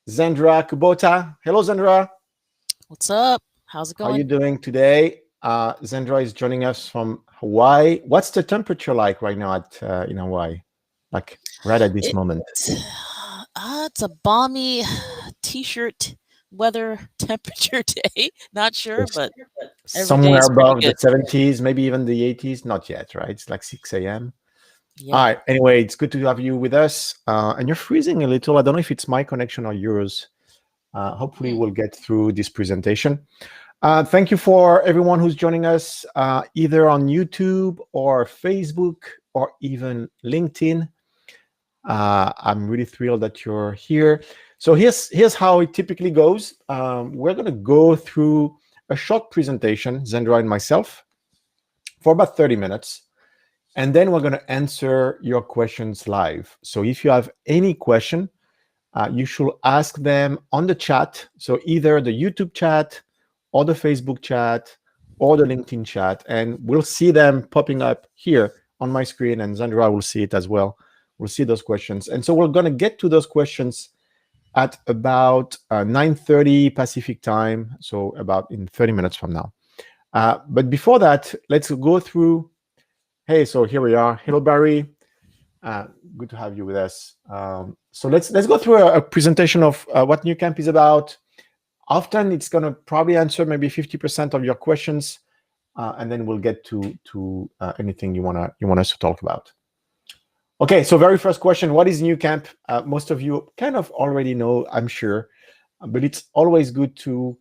Zendra Kubota. Hello, Zendra. What's up? How's it How are you going? doing today? Zendra is joining us from Hawaii. What's the temperature like right now at in Hawaii? Like right at this It moment? it's a balmy t-shirt weather temperature day. Not sure, Yes. but every day Somewhere is pretty above the good. 70s, maybe even the 80s. Not yet, right? It's like 6 a.m. All Yeah. right. Anyway, it's good to have you with us. And you're freezing a little. I don't know if it's my connection or yours. Hopefully, Hmm. we'll get through this presentation. Thank you for everyone who's joining us either on YouTube or Facebook or even LinkedIn. I'm really thrilled that you're here. So here's how it typically goes. We're going to go through a short presentation, Zendra and myself, for about 30 minutes. And then we're going to answer your questions live. So if you have any question, you should ask them on the chat. So either the YouTube chat or the Facebook chat or the LinkedIn chat. And we'll see them popping up here on my screen, and Zandra will see it as well. We'll see those questions. And so we're going to get to those questions at about 9:30 Pacific time, so about in 30 minutes from now. But before that, let's go through. Hey, so here we are. Hello, Barry. Uh, Good to have you with us. So let's go through a presentation of what Nucamp is about. Often it's going to probably answer maybe 50% of your questions, and then we'll get to anything you want us to talk about. Okay, so very first question: what is Nucamp? Most of you kind of already know, I'm sure, but it's always good to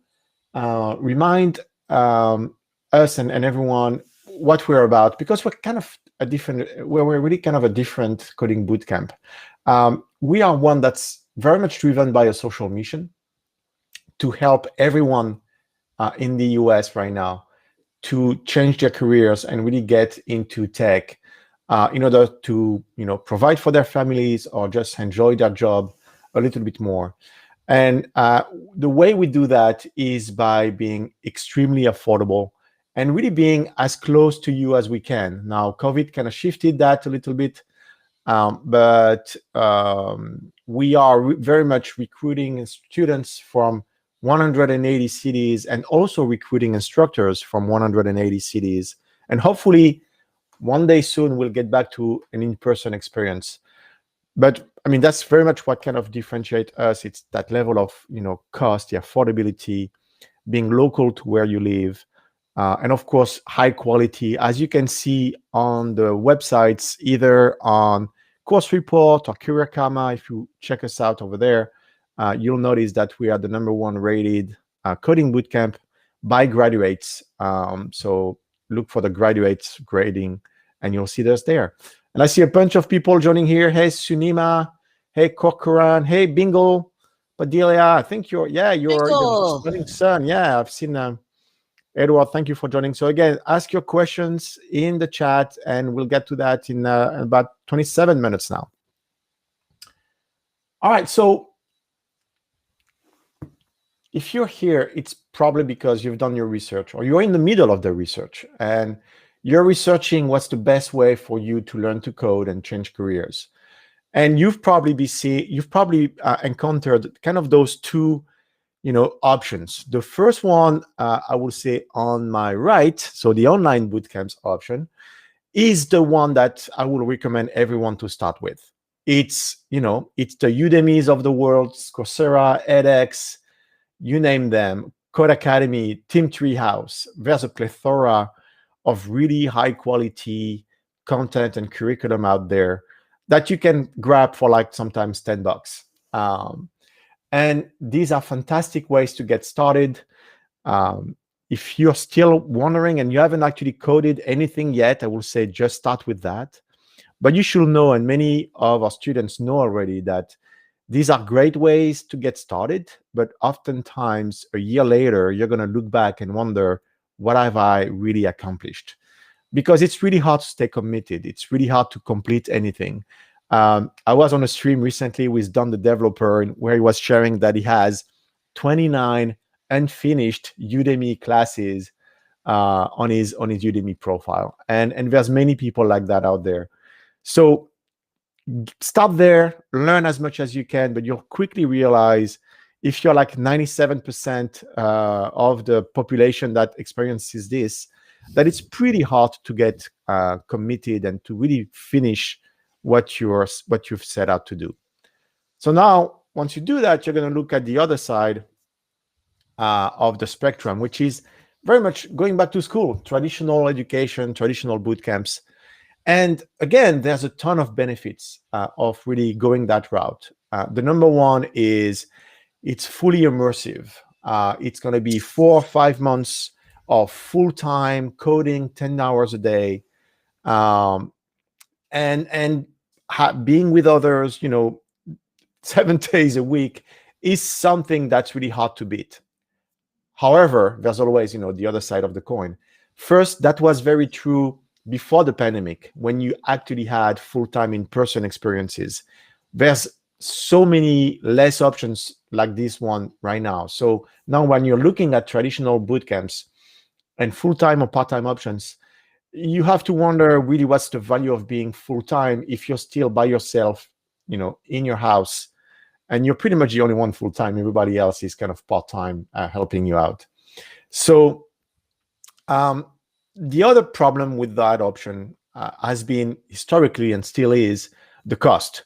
remind us and everyone what we're about, because we're kind of we're really kind of a different coding bootcamp. We are one that's very much driven by a social mission to help everyone in the US right now to change their careers and really get into tech in order to provide for their families or just enjoy their job a little bit more. And the way we do that is by being extremely affordable and really being as close to you as we can. Now, COVID kind of shifted that a little bit, but we are very much recruiting students from 180 cities and also recruiting instructors from 180 cities. And hopefully, one day soon, we'll get back to an in-person experience. But I mean, that's very much what kind of differentiates us. It's that level of cost, the affordability, being local to where you live, and of course high quality. As you can see on the websites, either on Course Report or Career Karma, if you check us out over there, you'll notice that we are the #1 rated coding bootcamp by graduates. So look for the graduates grading, and you'll see us there. And I see a bunch of people joining here. Hey, Sunima. Hey, Corcoran. Hey, Bingo. Padelia. I think you're the Bingo. stunning son. Yeah, I've seen Edward. Thank you for joining. So again, ask your questions in the chat, and we'll get to that in about 27 minutes now. All right. So if you're here, it's probably because you've done your research or you're in the middle of the research and you're researching what's the best way for you to learn to code and change careers. And you've probably encountered kind of those two options. The first one, I will say on my right, so the online bootcamps option, is the one that I will recommend everyone to start with. It's the Udemy's of the world, Coursera, edX, you name them, Code Academy, Team Treehouse. There's a plethora of really high quality content and curriculum out there that you can grab for like sometimes $10. And these are fantastic ways to get started. If you're still wondering and you haven't actually coded anything yet, I will say just start with that. But you should know, and many of our students know already, that these are great ways to get started, but oftentimes a year later, you're going to look back and wonder, what have I really accomplished? Because it's really hard to stay committed. It's really hard to complete anything. I was on a stream recently with Don the developer, where he was sharing that he has 29 unfinished Udemy classes on his Udemy profile, and there's many people like that out there. So stop there, learn as much as you can, but you'll quickly realize if you're like 97% of the population that experiences this, that it's pretty hard to get committed and to really finish what you've set out to do. So now, once you do that, you're going to look at the other side of the spectrum, which is very much going back to school, traditional education, traditional boot camps. And again, there's a ton of benefits of really going that route. The number one is it's fully immersive. It's going to be 4 or 5 months of full-time coding, 10 hours a day, and being with others, 7 days a week is something that's really hard to beat. However, there's always, the other side of the coin. First, that was very true before the pandemic, when you actually had full-time in-person experiences. There's so many less options like this one right now. So now when you're looking at traditional boot camps and full-time or part-time options, you have to wonder really what's the value of being full-time if you're still by yourself, in your house, and you're pretty much the only one full-time. Everybody else is kind of part-time helping you out. So the other problem with that option has been historically and still is the cost.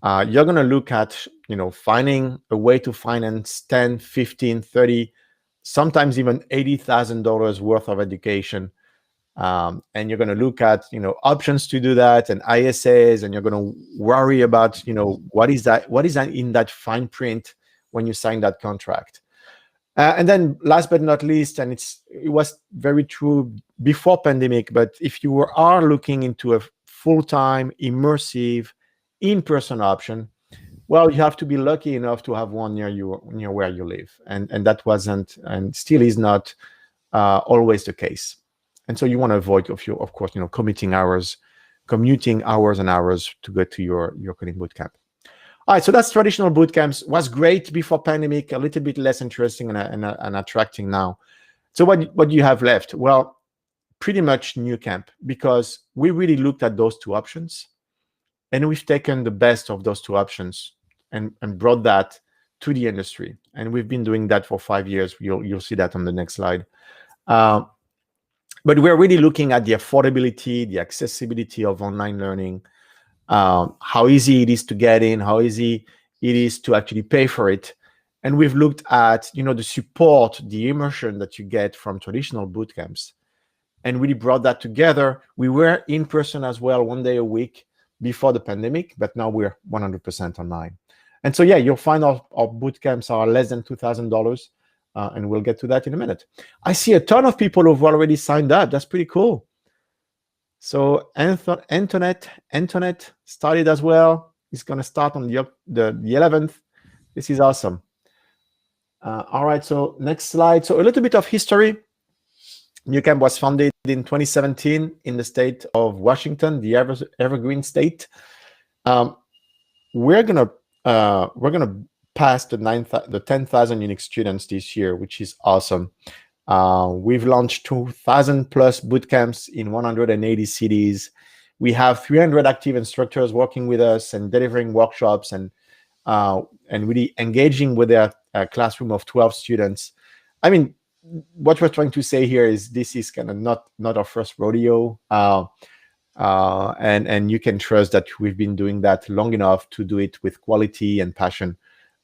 You're going to look at, finding a way to finance 10, 15, 30, sometimes even $80,000 worth of education. And you're going to look at, options to do that and ISAs, and you're going to worry about, what is that in that fine print when you sign that contract. And then last but not least, and it was very true before pandemic, but if you are looking into a full-time, immersive, in-person option, well, you have to be lucky enough to have one near where you live. And that wasn't and still is not always the case. And so you want to avoid, of course, commuting hours and hours to go to your coding bootcamp. All right, so that's traditional boot camps. Was great before pandemic, a little bit less interesting and attracting now. So what do you have left? Well, pretty much Nucamp, because we really looked at those two options, and we've taken the best of those two options and brought that to the industry. And we've been doing that for 5 years. You'll see that on the next slide. But we're really looking at the affordability, the accessibility of online learning, how easy it is to get in, how easy it is to actually pay for it. And we've looked at, the support, the immersion that you get from traditional boot camps, and really brought that together. We were in person as well, 1 day a week before the pandemic, but now we're 100% online. And so, yeah, you'll find our boot camps are less than $2,000, and we'll get to that in a minute. I see a ton of people who've already signed up. That's pretty cool. So Antoinette started as well. It's going to start on the 11th. This is awesome. All right, so next slide. So a little bit of history. Nucamp was founded in 2017 in the state of Washington, the Evergreen State. We're gonna pass the 10,000 unique students this year, which is awesome. We've launched 2,000 plus boot camps in 180 cities. We have 300 active instructors working with us and delivering workshops and really engaging with their classroom of 12 students. I mean, what we're trying to say here is this is kind of not our first rodeo, and you can trust that we've been doing that long enough to do it with quality and passion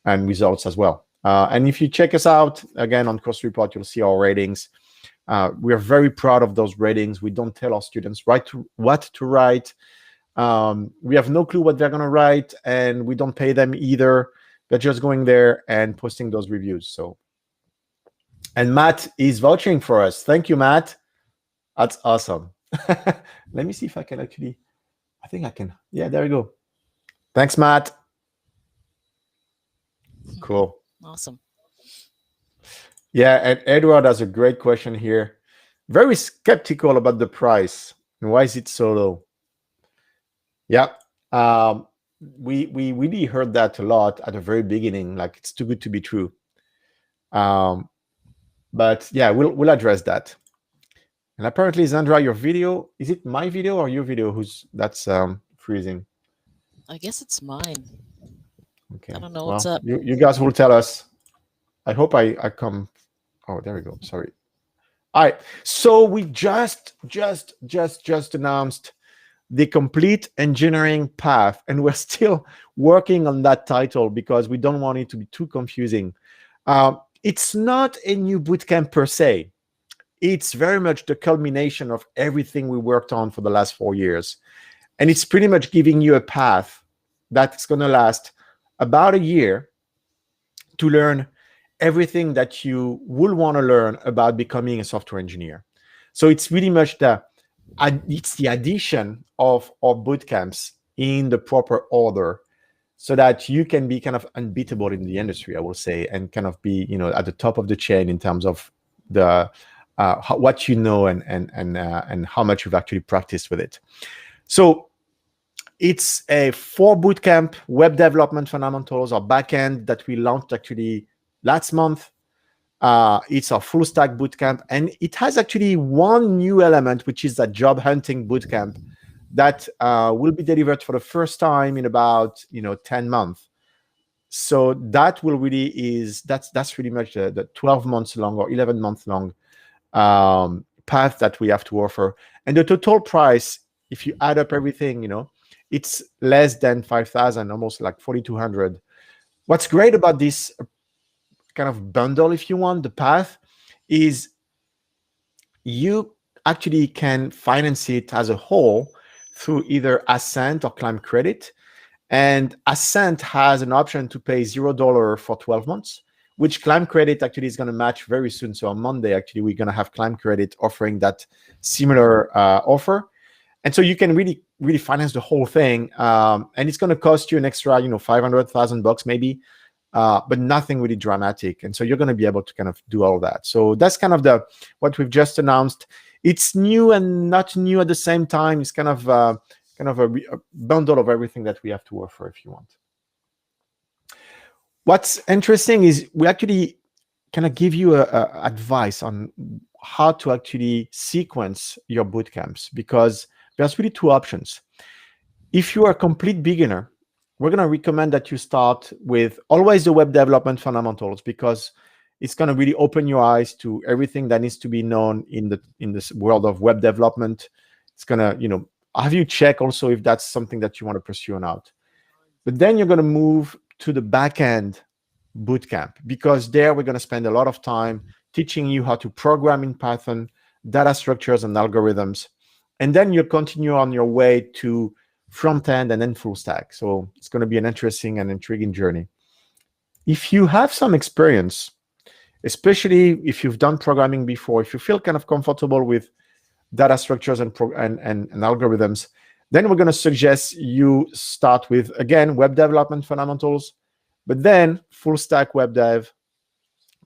and results as well. And if you check us out again on Course Report, you'll see our ratings. We are very proud of those ratings. We don't tell our students what to write. We have no clue what they're going to write, and we don't pay them either. They're just going there and posting those reviews. And Matt is vouching for us. Thank you, Matt. That's awesome. Let me see if I can actually, I think I can. Yeah, there we go. Thanks, Matt. Cool. Awesome. Yeah, and Edward has a great question here. Very skeptical about the price. And why is it so low? Yeah. We really heard that a lot at the very beginning, like it's too good to be true. But yeah, we'll address that. And apparently, Zandra, your video, is it my video or your video that's freezing? I guess it's mine. Okay. I don't know what's up. You guys will tell us. I hope I come. Oh, there we go. Sorry. All right. So we just announced the complete engineering path, and we're still working on that title because we don't want it to be too confusing. It's not a new bootcamp per se. It's very much the culmination of everything we worked on for the last 4 years. And it's pretty much giving you a path that's going to last about a year to learn everything that you will want to learn about becoming a software engineer. So it's really much it's the addition of our bootcamps in the proper order so that you can be kind of unbeatable in the industry, I will say, and kind of be, at the top of the chain in terms of the what you know and how much you've actually practiced with it. So it's a 4 bootcamp: web development fundamentals, or backend, that we launched actually last month. It's our full stack bootcamp, and it has actually one new element, which is that job hunting bootcamp that will be delivered for the first time in about 10 months. So that will that's really much the 12 months long or 11 months long path that we have to offer. And the total price, if you add up everything, it's less than 5,000, almost like 4,200. What's great about this kind of bundle, if you want, the path, is you actually can finance it as a whole through either Ascent or Climb Credit. And Ascent has an option to pay $0 for 12 months, which Climb Credit actually is going to match very soon. So on Monday, actually, we're going to have Climb Credit offering that similar offer. And so you can really finance the whole thing. And it's going to cost you an extra, $500,000 maybe, but nothing really dramatic. And so you're going to be able to kind of do all that. So that's kind of what we've just announced. It's new and not new at the same time. It's kind of a bundle of everything that we have to offer, if you want. What's interesting is we actually kind of give you advice on how to actually sequence your bootcamps, because there's really 2 options. If you are a complete beginner, we're going to recommend that you start with always the web development fundamentals, because it's going to really open your eyes to everything that needs to be known in this world of web development. It's going to, have you check also if that's something that you want to pursue or not. But then you're going to move to the backend bootcamp, because there we're going to spend a lot of time teaching you how to program in Python, data structures and algorithms. And then you'll continue on your way to front end and then full stack. So it's going to be an interesting and intriguing journey. If you have some experience, especially if you've done programming before, if you feel kind of comfortable with data structures and algorithms, then we're going to suggest you start with, again, web development fundamentals, but then full stack web dev,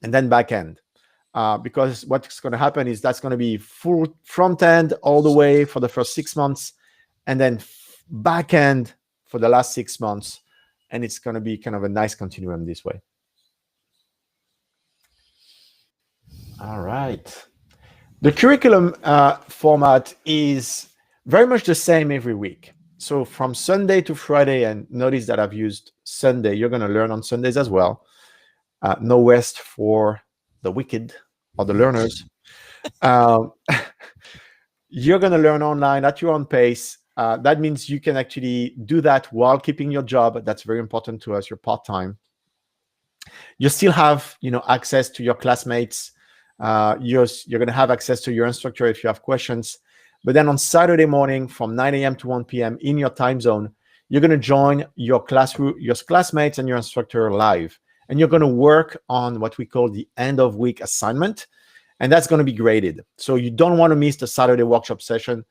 and then backend. Because what's going to happen is that's going to be full front end all the way for the first 6 months, and then back end for the last 6 months. And it's going to be kind of a nice continuum this way. All right. The curriculum format is very much the same every week. So from Sunday to Friday, and notice that I've used Sunday, you're going to learn on Sundays as well. No rest for the wicked or the learners. You're going to learn online at your own pace. That means you can actually do that while keeping your job. That's very important to us. You're part-time. You still have, access to your classmates. You're going to have access to your instructor if you have questions. But then on Saturday morning from 9 a.m. to 1 p.m. in your time zone, you're going to join your classmates and your instructor live. And you're going to work on what we call the end of week assignment. And that's going to be graded. So you don't want to miss the Saturday workshop session.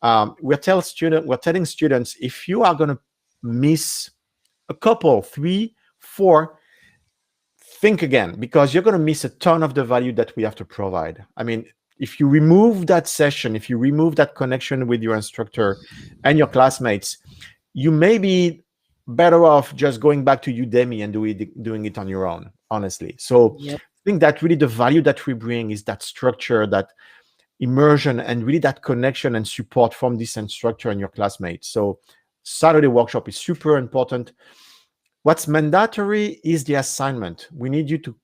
We're telling students, if you are going to miss a couple, 3, 4, think again, because you're going to miss a ton of the value that we have to provide. I mean, if you remove that session, if you remove that connection with your instructor and your classmates, you may be better off just going back to Udemy and doing it on your own, honestly. So I think that really the value that we bring is that structure, that immersion, and really that connection and support from this instructor and your classmates. So Saturday workshop is super important. What's mandatory is the assignment. We need you to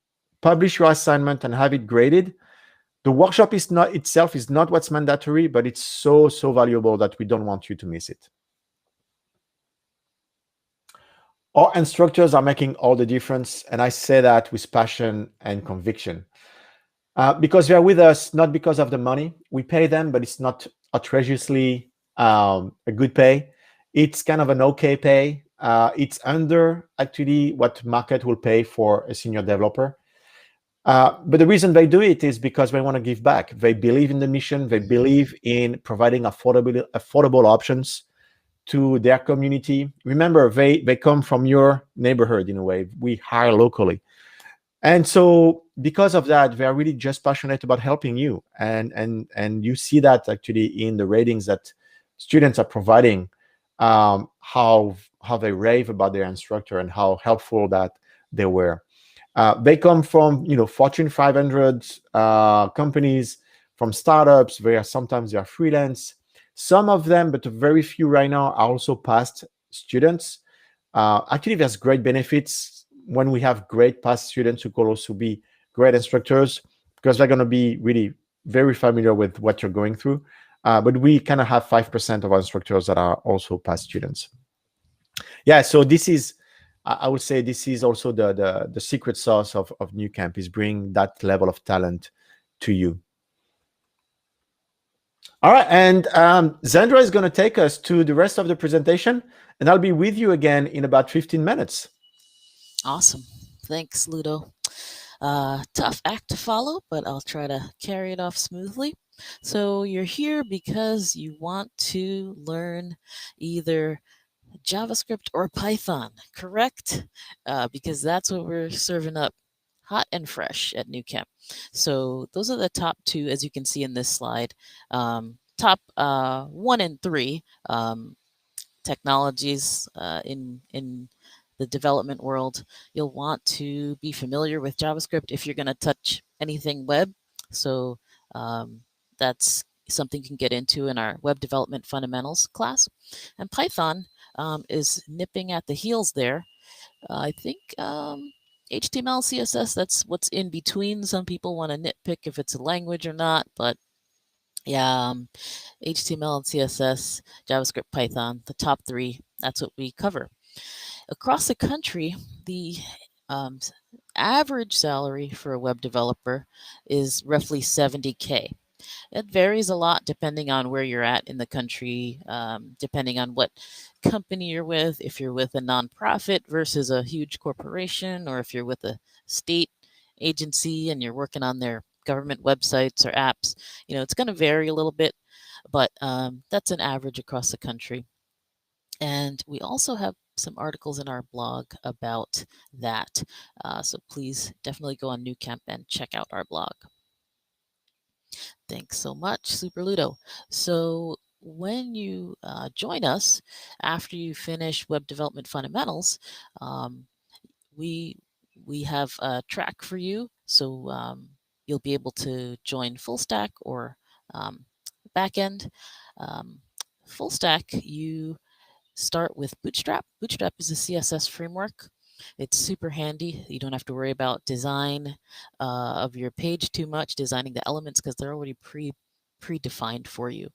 publish your assignment and have it graded. The workshop is not itself is not what's mandatory, but it's so valuable that we don't want you to miss it. Our instructors are making all the difference, and I say that with passion and conviction. Because they're with us not because of the money. We pay them, but it's not outrageously a good pay. It's kind of an okay pay. It's under actually what market will pay for a senior developer. But the reason they do it is because they want to give back. They believe in the mission. They believe in providing affordable options to their community. Remember, they come from your neighborhood in a way. We hire locally. And so because of that, they are really just passionate about helping you. And you see that actually in the ratings that students are providing, how they rave about their instructor and how helpful that they were. They come from Fortune 500 companies, from startups. Sometimes they are freelance. Some of them, but very few right now, are also past students. Actually, there's great benefits when we have great past students who could also be great instructors, because they're going to be really very familiar with what you're going through. But we kind of have 5% of our instructors that are also past students. Yeah, so this is, I would say, this is also the secret sauce of Nucamp, is bring that level of talent to you. All right, and Zandra is going to take us to the rest of the presentation, and I'll be with you again in about 15 minutes. Awesome. Thanks, Ludo. Tough act to follow, but I'll try to carry it off smoothly. So you're here because you want to learn either JavaScript or Python, correct? Because that's what we're serving up hot and fresh at Nucamp. So those are the top two, as you can see in this slide. Top 1 and 3 technologies in the development world. You'll want to be familiar with JavaScript if you're going to touch anything web. So that's something you can get into in our web development fundamentals class. And Python is nipping at the heels there. I think HTML, CSS, that's what's in between. Some people want to nitpick if it's a language or not, but yeah, HTML and CSS, JavaScript, Python, the top 3, that's what we cover. Across the country, the average salary for a web developer is roughly $70K. It varies a lot depending on where you're at in the country, depending on what company you're with, if you're with a nonprofit versus a huge corporation, or if you're with a state agency and you're working on their government websites or apps. It's going to vary a little bit, but that's an average across the country. And we also have some articles in our blog about that. So please definitely go on Nucamp and check out our blog. Thanks so much, Super Ludo. So when you join us after you finish Web Development Fundamentals, we have a track for you. So you'll be able to join Full Stack or Backend. Full Stack, you start with Bootstrap. Bootstrap is a CSS framework. It's super handy. You don't have to worry about design of your page too much, designing the elements, because they're already predefined for you.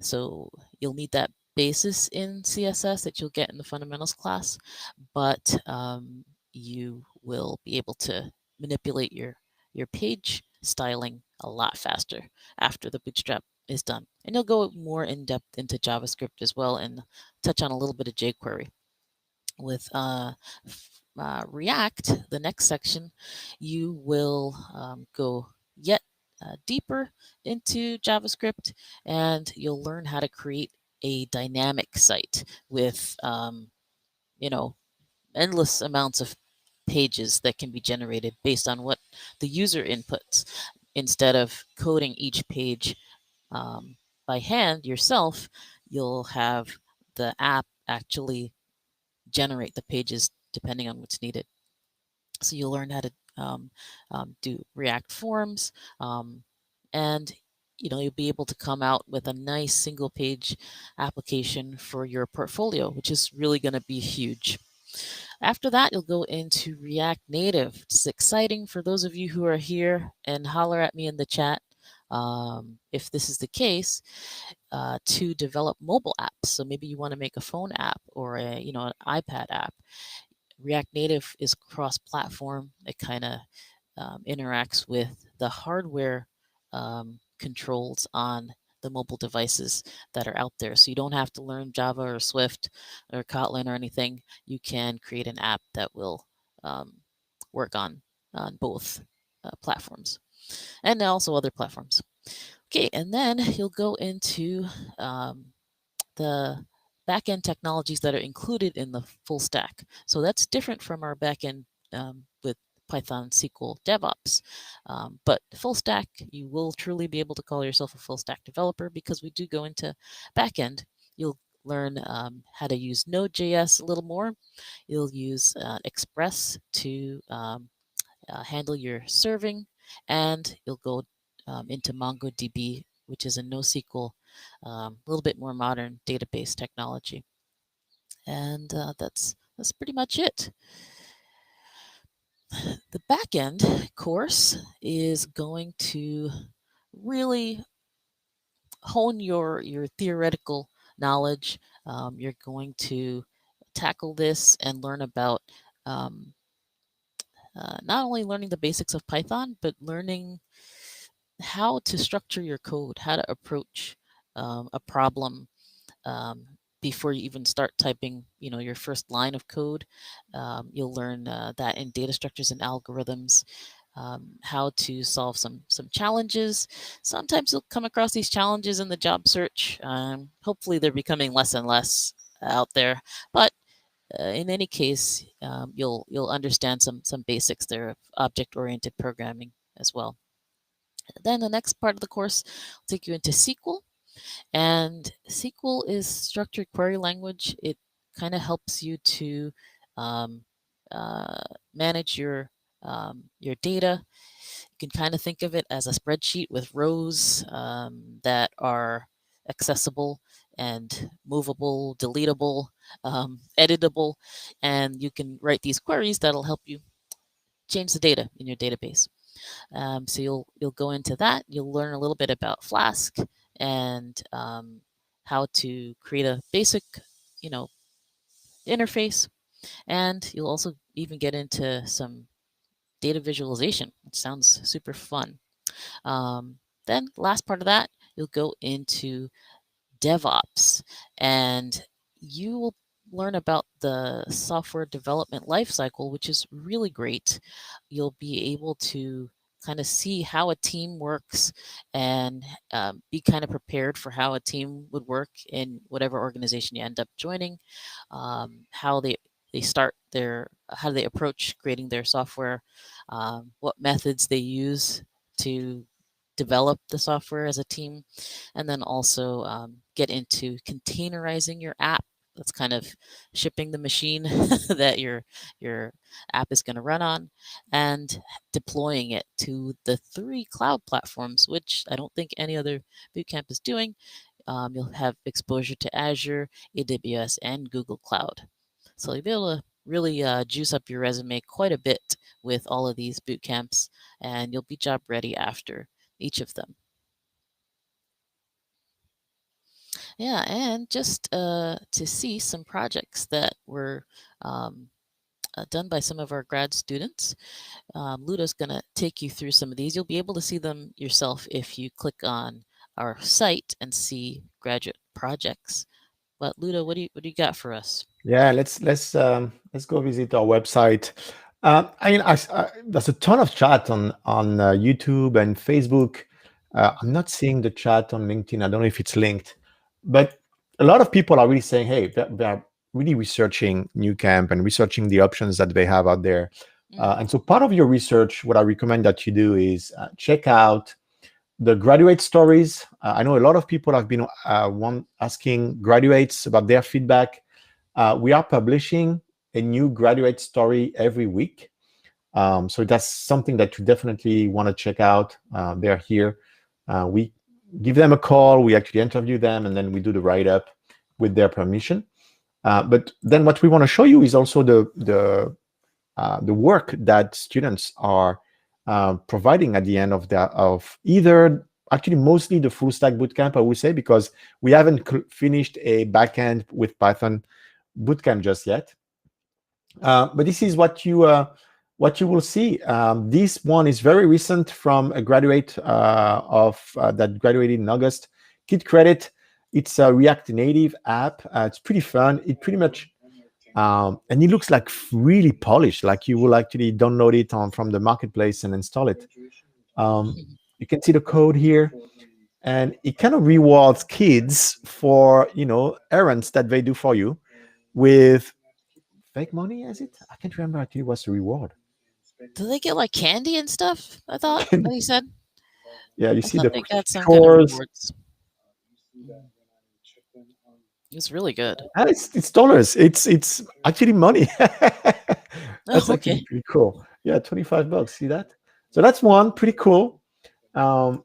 So you'll need that basis in CSS that you'll get in the fundamentals class, but you will be able to manipulate your page styling a lot faster after the Bootstrap is done. And you'll go more in depth into JavaScript as well and touch on a little bit of jQuery. With React, the next section, you will go yet deeper into JavaScript, and you'll learn how to create a dynamic site with endless amounts of pages that can be generated based on what the user inputs. Instead of coding each page by hand yourself, you'll have the app actually generate the pages depending on what's needed. So you'll learn how to do React forms, and you'll be able to come out with a nice single page application for your portfolio, which is really going to be huge. After that, you'll go into React Native. It's exciting for those of you who are here, and holler at me in the chat if this is the case, to develop mobile apps. So maybe you want to make a phone app or an iPad app. React Native is cross-platform. It kind of interacts with the hardware controls on the mobile devices that are out there. So you don't have to learn Java or Swift or Kotlin or anything. You can create an app that will work on both platforms and also other platforms. Okay, and then you'll go into the backend technologies that are included in the full stack. So that's different from our backend with Python, SQL, DevOps. But full stack, you will truly be able to call yourself a full stack developer because we do go into backend. You'll learn how to use Node.js a little more. You'll use Express to handle your serving, and you'll go into MongoDB, which is a NoSQL, a little bit more modern database technology. And that's pretty much it. The backend course is going to really hone your theoretical knowledge. You're going to tackle this and learn about not only learning the basics of Python, but learning how to structure your code, how to approach a problem before you even start typing, your first line of code. You'll learn that in data structures and algorithms, how to solve some challenges. Sometimes you'll come across these challenges in the job search. Hopefully, they're becoming less and less out there, but in any case, you'll understand some basics there of object-oriented programming as well. Then the next part of the course will take you into SQL. And SQL is structured query language. It kind of helps you to manage your data. You can kind of think of it as a spreadsheet with rows that are accessible and movable, deletable, editable, and you can write these queries that'll help you change the data in your database. So you'll go into that. You'll learn a little bit about Flask and how to create a basic, interface. And you'll also even get into some data visualization, which sounds super fun. Then last part of that, you'll go into DevOps, and you will learn about the software development lifecycle, which is really great. You'll be able to kind of see how a team works and be kind of prepared for how a team would work in whatever organization you end up joining, how they start how they approach creating their software, what methods they use to develop the software as a team, and then also get into containerizing your app. That's kind of shipping the machine that your app is going to run on, and deploying it to the 3 cloud platforms, which I don't think any other bootcamp is doing. You'll have exposure to Azure, AWS, and Google Cloud. So you'll be able to really juice up your resume quite a bit with all of these boot camps, and you'll be job ready after each of them. Yeah, and just to see some projects that were done by some of our grad students, Ludo's going to take you through some of these. You'll be able to see them yourself if you click on our site and see graduate projects. But Ludo, what do you got for us? Yeah, let's go visit our website. There's a ton of chat on YouTube and Facebook. I'm not seeing the chat on LinkedIn. I don't know if it's linked, but a lot of people are really saying, hey, they're really researching Nucamp and researching the options that they have out there. And so part of your research, what I recommend that you do is check out the graduate stories. I know a lot of people have been asking graduates about their feedback. We are publishing a new graduate story every week. So that's something that you definitely want to check out. They're here. We give them a call. We actually interview them, and then we do the write-up with their permission. But then what we want to show you is also the work that students are providing at the end of either, actually mostly the full stack bootcamp, I would say, because we haven't finished a backend with Python bootcamp just yet. But this is what you will see. This one is very recent from a graduate that graduated in August. Kid Credit. It's a React Native app. It's pretty fun. It pretty much and it looks like really polished. Like you will actually download it from the marketplace and install it. You can see the code here, and it kind of rewards kids for errands that they do for you with fake money. Is it? I can't remember actually what's the reward. Do they get like candy and stuff? I thought that he said. Yeah, you I see thought the they got some kind of scores. rewards. It's really good. It's dollars. It's actually money. That's Oh, actually okay. pretty cool. Yeah, $25. See that? So that's one pretty cool. And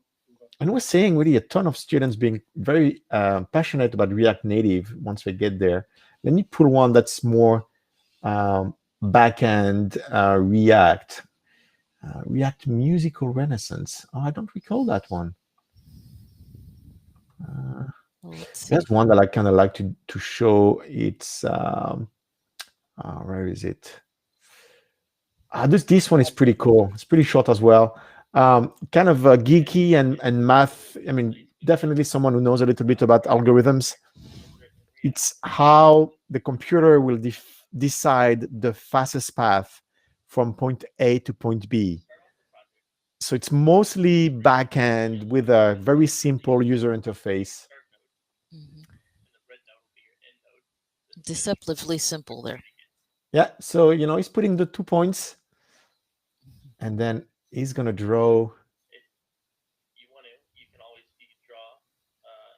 we're seeing really a ton of students being very passionate about React Native once they get there. Let me pull one that's more backend React. React Musical Renaissance. Oh, I don't recall that one. Well, let's see. There's one that I kind of like to show. It's where is it? This one is pretty cool. It's pretty short as well. Kind of geeky and math. I mean, definitely someone who knows a little bit about algorithms. It's how the computer will decide the fastest path from point A to point B. So it's mostly backend with a very simple user interface. Deceptively simple there. Yeah, so he's putting the 2 points, and then he's gonna draw. You can always draw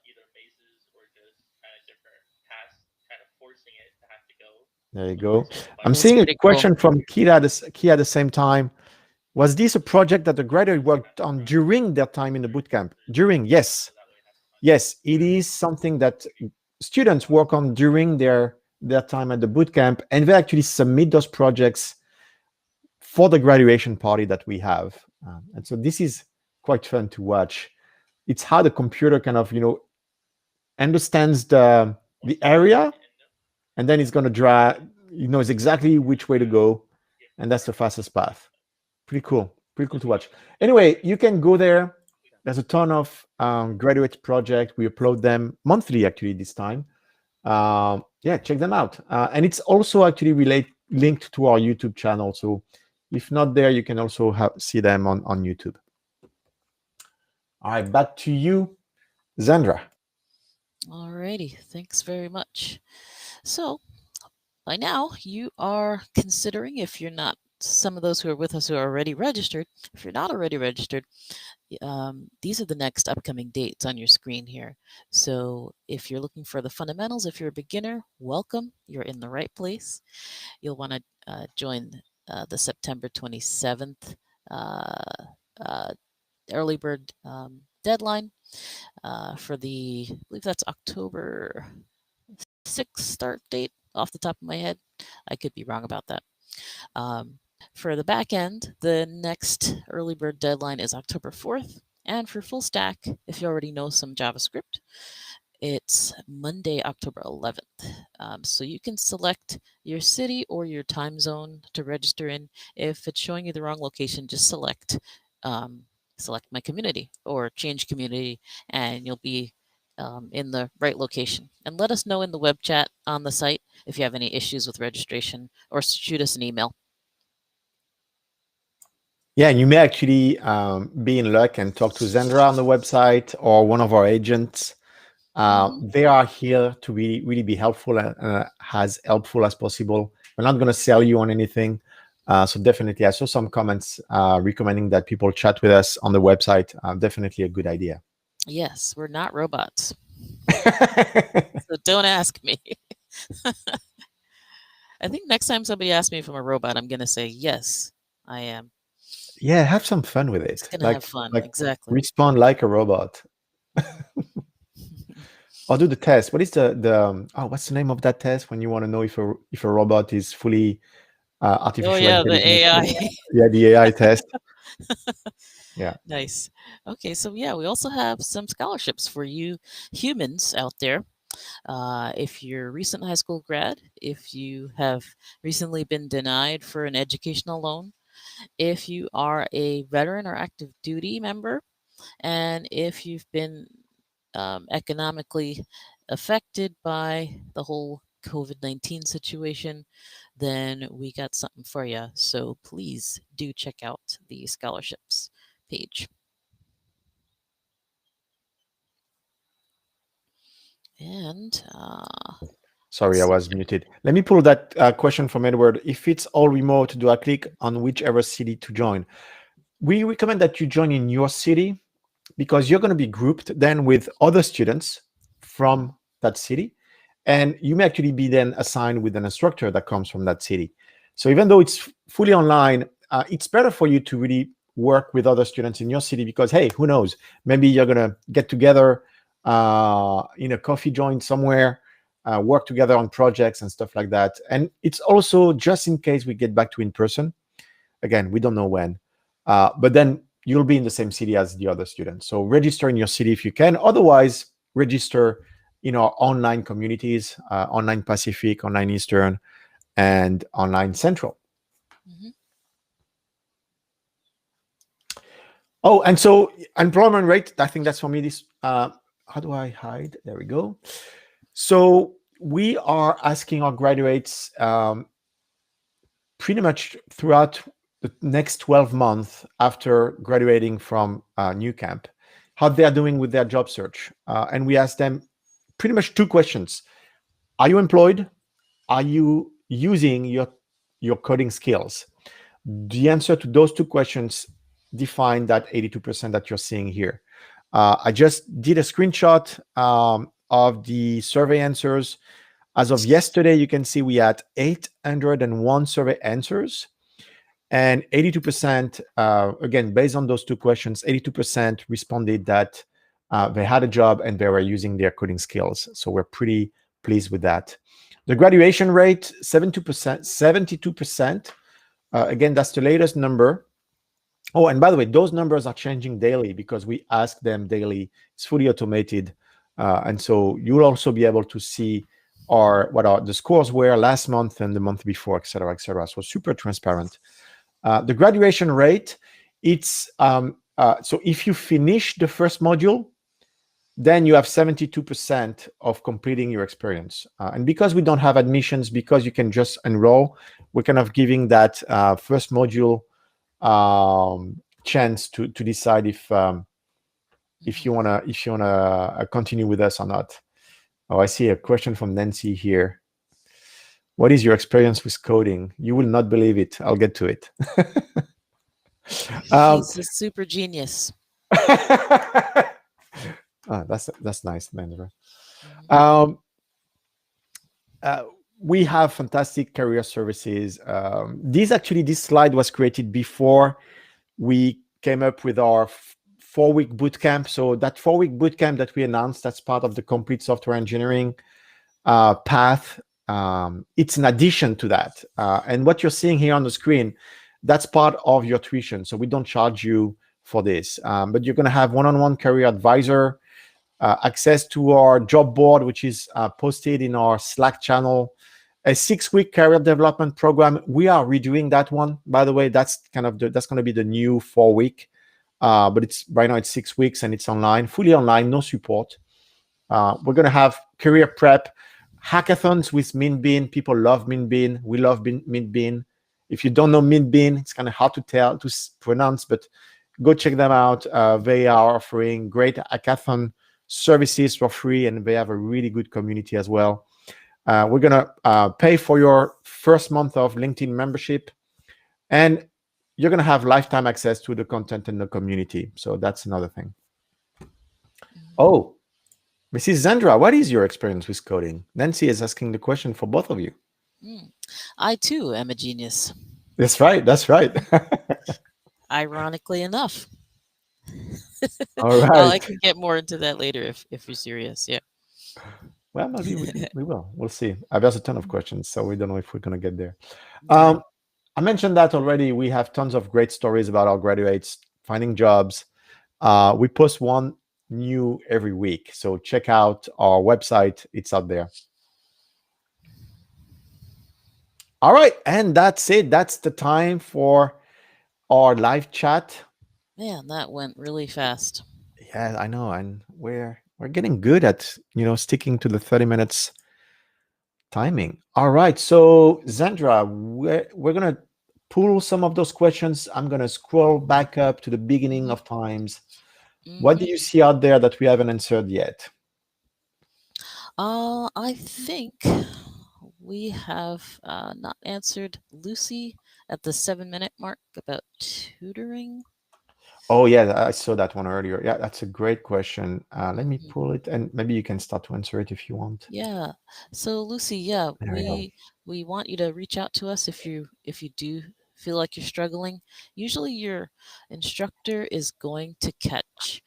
either bases or just kind of different tasks, kind of forcing it to have to go. There you go. I'm That's seeing a pretty question cool. from Kia at the same time. Was this a project that the graduate worked on during their time in the bootcamp? Yes. Yes, it is something that students work on during their time at the bootcamp, and they actually submit those projects for the graduation party that we have. And so this is quite fun to watch. It's how the computer kind of understands the area, and then it's going to draw. Knows exactly which way to go, and that's the fastest path. Pretty cool to watch. Anyway, you can go there. There's a ton of graduate projects. We upload them monthly, actually, this time. Yeah, check them out. And it's also actually linked to our YouTube channel. So if not there, you can also see them on YouTube. All right, back to you, Zandra. Alrighty, thanks very much. So, by now, you are considering, if you're not some of those who are with us who are already registered, if you're not already registered, these are the next upcoming dates on your screen here. So if you're looking for the fundamentals, if you're a beginner, welcome. You're in the right place. You'll want to join the September 27th early bird deadline for the, I believe that's October 6th start date off the top of my head. I could be wrong about that. For the back end, the next early bird deadline is October 4th. And for full stack, if you already know some JavaScript, it's Monday, October 11th. So you can select your city or your time zone to register in. If it's showing you the wrong location, just select my community or change community, and you'll be in the right location. And let us know in the web chat on the site if you have any issues with registration, or shoot us an email. Yeah, and you may actually be in luck and talk to Zandra on the website or one of our agents. They are here to really be helpful and as helpful as possible. We're not going to sell you on anything. So definitely, I saw some comments recommending that people chat with us on the website. Definitely a good idea. Yes, we're not robots. So don't ask me. I think next time somebody asks me if I'm a robot, I'm going to say, yes, I am. Yeah, have some fun with it. It's going to have fun. Exactly. Respond like a robot. I'll do the test. What is the what's the name of that test when you want to know if a robot is fully Oh artificial yeah, the intelligence? AI. Yeah, the AI test. Yeah. Nice. Okay, so yeah, we also have some scholarships for you humans out there. If you're a recent high school grad, if you have recently been denied for an educational loan, if you are a veteran or active duty member, and if you've been economically affected by the whole COVID-19 situation, then we got something for you. So please do check out the scholarships page. And Sorry, I was muted. Let me pull that question from Edward. If it's all remote, do I click on whichever city to join? We recommend that you join in your city because you're going to be grouped then with other students from that city. And you may actually be then assigned with an instructor that comes from that city. So even though it's fully online, it's better for you to really work with other students in your city because, hey, who knows? Maybe you're going to get together in a coffee joint somewhere, work together on projects and stuff like that. And it's also just in case we get back to in person. Again, we don't know when. But then you'll be in the same city as the other students. So register in your city if you can. Otherwise, register in our online communities, Online Pacific, Online Eastern, and Online Central. Mhm. Oh, and so employment rate, I think that's for me. This, how do I hide? There we go. So we are asking our graduates pretty much throughout the next 12 months after graduating from Nucamp, how they are doing with their job search. And we ask them pretty much two questions. Are you employed? Are you using your coding skills? The answer to those two questions define that 82% that you're seeing here. I just did a screenshot of the survey answers. As of yesterday, you can see we had 801 survey answers. And 82%, again, based on those two questions, 82% responded that they had a job and they were using their coding skills. So we're pretty pleased with that. The graduation rate, 72%, 72%. Again, that's the latest number. Oh, and by the way, those numbers are changing daily because we ask them daily. It's fully automated. And so you'll also be able to see what are the scores were last month and the month before, et cetera, et cetera. So super transparent. The graduation rate, it's so if you finish the first module, then you have 72% of completing your experience. And because we don't have admissions, because you can just enroll, we're kind of giving that first module chance to decide if you wanna continue with us or not. Oh, I see a question from Nancy here. What is your experience with coding? You will not believe it. I'll get to it. He's a super genius. That's nice, Mandra. Mhm. We have fantastic career services. This slide was created before we came up with our 4-week bootcamp. So that 4-week bootcamp that we announced, that's part of the complete software engineering path. It's an addition to that. And what you're seeing here on the screen, that's part of your tuition. So we don't charge you for this, but you're going to have one-on-one career advisor, access to our job board, which is posted in our Slack channel, a 6-week career development program. We are redoing that one, by the way. That's going to be the new 4-week, but it's right now it's 6 weeks and it's online, fully online, no support. We're going to have career prep, hackathons with MintBean. People love MintBean. We love MintBean. If you don't know MintBean, it's kind of hard to pronounce, but go check them out. They are offering great hackathon services for free, and they have a really good community as well. We're going to pay for your first month of LinkedIn membership, and you're going to have lifetime access to the content in the community. So that's another thing. Oh, Mrs. Zandra, what is your experience with coding? Nancy is asking the question for both of you. I too am a genius. That's right. That's right. Ironically enough. All right. Well, I can get more into that later if you're serious. Yeah. Well, maybe we will. We'll see. There's a ton of questions, so we don't know if we're going to get there. Yeah. I mentioned that already. We have tons of great stories about our graduates finding jobs. We post one new every week, so check out our website. It's out there. All right, and that's it. That's the time for our live chat. Man, that went really fast. Yeah, I know, and we're getting good at sticking to the 30 minutes timing. All right, so Zandra, we're gonna pull some of those questions. I'm gonna scroll back up to the beginning Hmm. of times. What do Hmm. you see out there that we haven't answered yet? I think we have not answered Lucy at the 7-minute mark about tutoring. Oh yeah, I saw that one earlier. Yeah, that's a great question. Let me Mhm. pull it, and maybe you can start to answer it if you want. Yeah. So Lucy, yeah, There we go. we want you to reach out to us if you do feel like you're struggling. Usually your instructor is going to catch.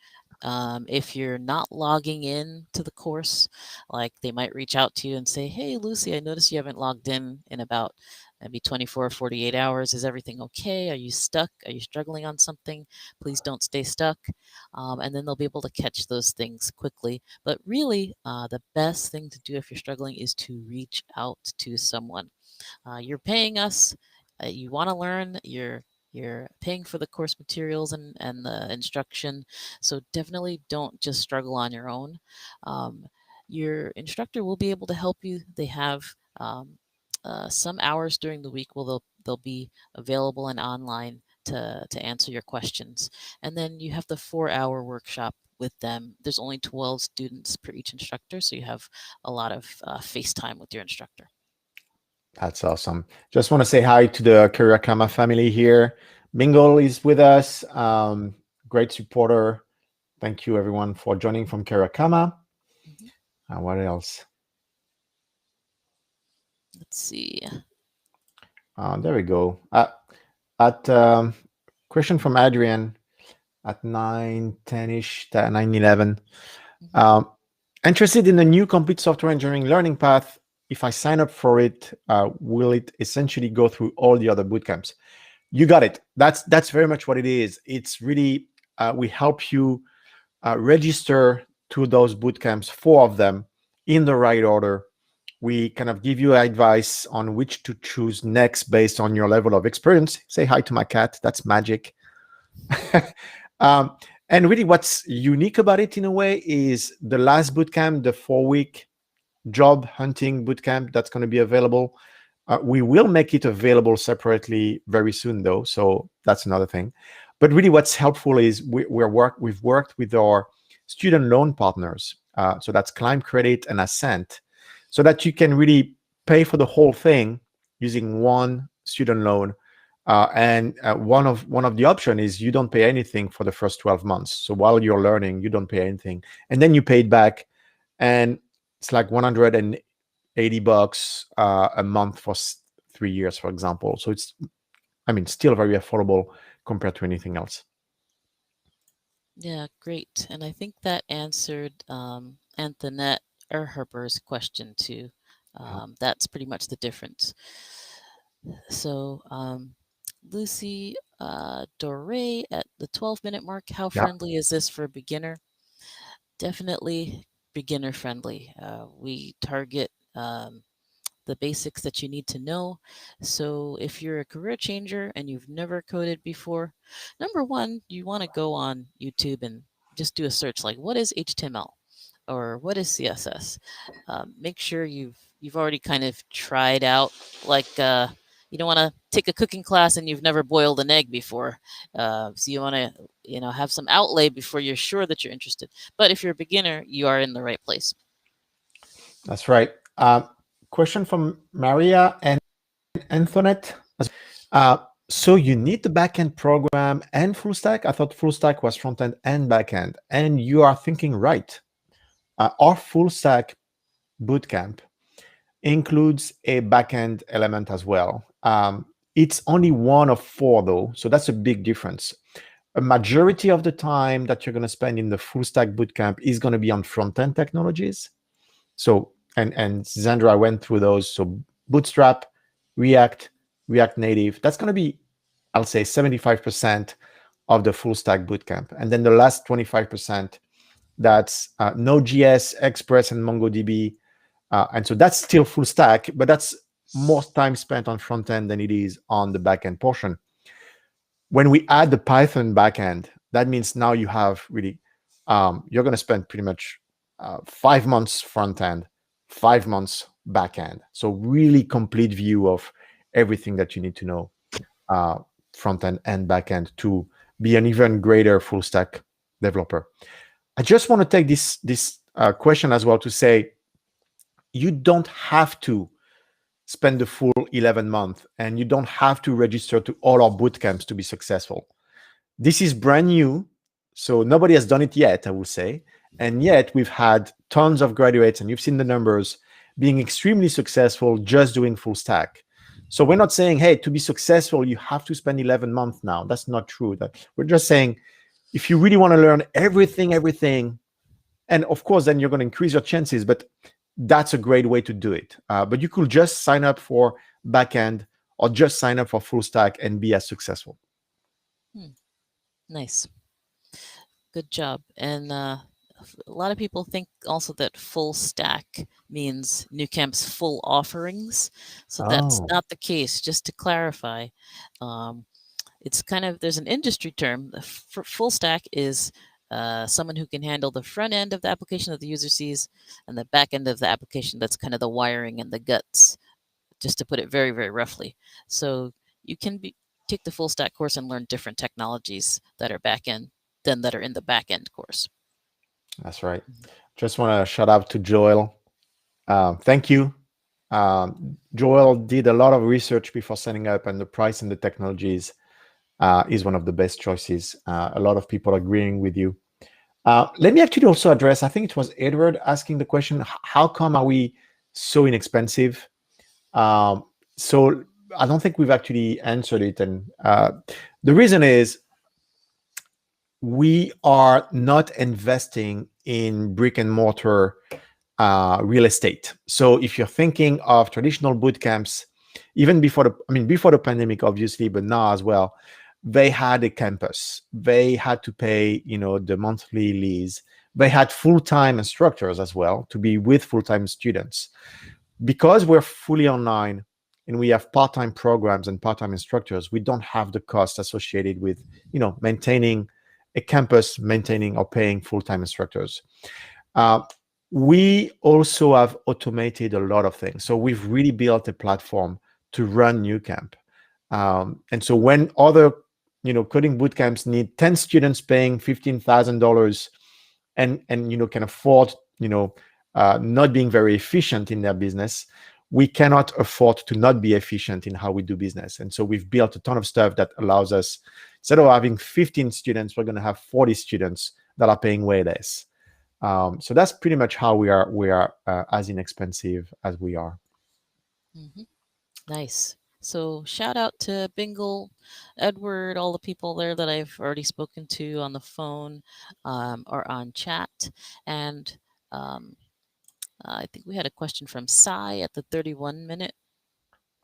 If you're not logging in to the course, like they might reach out to you and say, "Hey, Lucy, I noticed you haven't logged in about maybe 24 or 48 hours. Is everything okay? Are you stuck? Are you struggling on something? Please don't stay stuck." And then they'll be able to catch those things quickly. But really, the best thing to do if you're struggling is to reach out to someone. You're paying us. You want to learn. You're paying for the course materials and the instruction. So definitely don't just struggle on your own. Your instructor will be able to help you. They have some hours during the week where they'll be available and online to answer your questions. And then you have the 4-hour workshop with them. There's only 12 students per each instructor, so you have a lot of face time with your instructor. That's awesome. Just want to say hi to the Karakama family here. Mingle is with us. Great supporter. Thank you everyone for joining from Karakama. Mhm. What else? Let's see. There we go. At question from Adrian at 9:10ish, 9:11. Mhm. Um, interested in a new complete software engineering learning path. If I sign up for it, will it essentially go through all the other bootcamps? You got it. That's very much what it is. It's really we help you register to those bootcamps, 4 of them, in the right order. We kind of give you advice on which to choose next based on your level of experience. Say hi to my cat. That's magic. um, and really, what's unique about it in a way is the last bootcamp, the 4-week job hunting bootcamp that's going to be available. We will make it available separately very soon, though. So that's another thing. But really, what's helpful is we've worked with our student loan partners. So that's Climb Credit and Ascent, so that you can really pay for the whole thing using one student loan. And one of the option is you don't pay anything for the first 12 months. So while you're learning, you don't pay anything, and then you pay it back, and it's like $180 a month for 3 years, for example. So it's, I mean, still very affordable compared to anything else. Yeah, great. And I think that answered Antoinette Erherber's question too. That's pretty much the difference. So, Lucy Doré at the 12-minute mark, how Yeah, friendly is this for a beginner? Definitely beginner friendly. We target the basics that you need to know. So if you're a career changer and you've never coded before, number one, you want to go on YouTube and just do a search like what is HTML or what is CSS. Make sure you've already kind of tried out like you don't want to take a cooking class and you've never boiled an egg before. So you want to have some outlay before you're sure that you're interested. But if you're a beginner, you are in the right place. that's right. Question from Maria and Antoinette. Uh, so you need the backend program and full stack? I thought full stack was front end and backend. And you are thinking right. Our full stack bootcamp includes a backend element as well. It's only one of 4, though, so that's a big difference. A majority of the time that you're going to spend in the full stack bootcamp is going to be on front end technologies. So and Zandra went through those. So Bootstrap, React, React Native. That's going to be, I'll say, 75% of the full stack bootcamp. And then the last 25%, that's Node.js, Express, and MongoDB. And so that's still full stack, but that's more time spent on front end than it is on the back end portion. When we add the Python backend, that means now you have really, you're going to spend pretty much 5 months front end, 5 months back end. So really complete view of everything that you need to know, front end and back end, to be an even greater full stack developer. I just want to take this question as well to say, you don't have to spend the full 11 months, and you don't have to register to all our bootcamps to be successful. This is brand new, so nobody has done it yet, I would say. And yet we've had tons of graduates, and you've seen the numbers, being extremely successful just doing full stack. So we're not saying, hey, to be successful, you have to spend 11 months now. That's not true. We're just saying, if you really want to learn everything, and of course, then you're going to increase your chances, but that's a great way to do it. But you could just sign up for backend or just sign up for full stack and be as successful. Nice. Good job. And a lot of people think also that full stack means Nucamp's full offerings. So that's not the case. Just to clarify, it's kind of, there's an industry term. Full stack is someone who can handle the front end of the application that the user sees, and the back end of the application that's kind of the wiring and the guts, just to put it very, very roughly. So you can take the full stack course and learn different technologies that are back end than that are in the back end course. That's right. Just want to shout out to Joel. Thank you. Joel did a lot of research before signing up, and the price and the technologies is one of the best choices. A lot of people agreeing with you. Let me actually also address, I think it was Edward asking the question, how come are we so inexpensive? So I don't think we've actually answered it. And the reason is, we are not investing in brick and mortar real estate. So if you're thinking of traditional boot camps, even before the pandemic, obviously, but now as well, they had a campus. They had to pay, the monthly lease. They had full-time instructors as well to be with full-time students. Because we're fully online and we have part-time programs and part-time instructors, we don't have the cost associated with, maintaining a campus, maintaining or paying full-time instructors. We also have automated a lot of things. So we've really built a platform to run Nucamp. And so when other coding bootcamps need 10 students paying $15,000 and can afford, not being very efficient in their business, we cannot afford to not be efficient in how we do business. And so we've built a ton of stuff that allows us, instead of having 15 students, we're going to have 40 students that are paying way less. So that's pretty much how we are as inexpensive as we are. Mm-hmm. Nice. So shout out to Bingle, Edward, all the people there that I've already spoken to on the phone or on chat. And I think we had a question from Sai at the 31-minute.